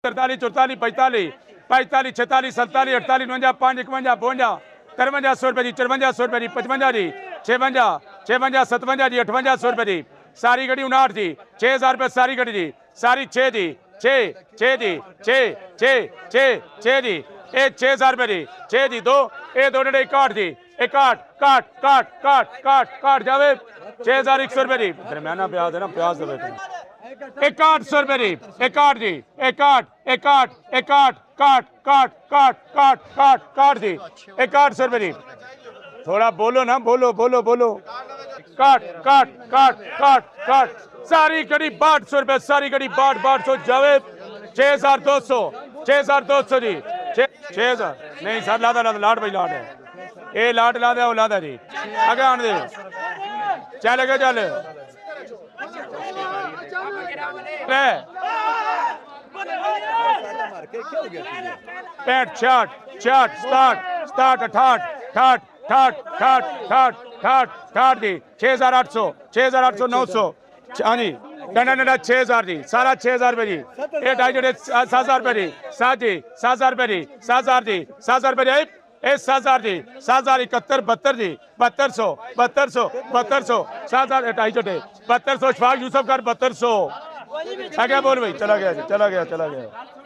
43 44 45 45 46 47 48 49 5 51 52 53 100 रुपए जी 54 100 रुपए जी 55 जी 56 56 57 जी 58 100 रुपए जी सारी गड्डी 59 जी 6000 रुपए सारी गड्डी जी सारी 6 जी 6 6 जी 6 6 6 6 जी ये 6000 रुपए जी 6 जी 2 ये 2 डेढ़ 61 जी 61 काट काट काट काट काट जावे 6100 रुपए जी दरमियाना प्याज है ना प्याज दे 6100 रुपए जी 61 जी 61 61 61 काट काट काट काट काट काट जी 6100 रुपए जी थोड़ा बोलो ना बोलो बोलो बोलो काट काट काट काट काट सारी गड़ी 6200 रुपए सारी गड़ी 6200 जावेद 6200 6200 जी 6000 नहीं सर लादा लादा लाड भाई लाड है ये लाड लादा वो लादा जी आगे आने दे चल आगे चल पैंठ छाठ छाठ स्टार्ट स्टार्ट अठाठ ठाठ ठाठ ठाठ ठाठ ठाठ ठाठ जी 6800 6800 900 हाँ जी डंडा डंडा 6000 जी सारा 6000 रुपए जी ये ढाई जड़े 7000 रुपए जी 7 जी 7000 रुपए जी 7000 जी 7000 रुपए जी ए 7000 जी 7000 71 72 जी 7200 7200 7200 7000 ढाई जड़े 7200 शफाक यूसुफ कर 7200 आगे बोल भाई चला गया चला गया चला गया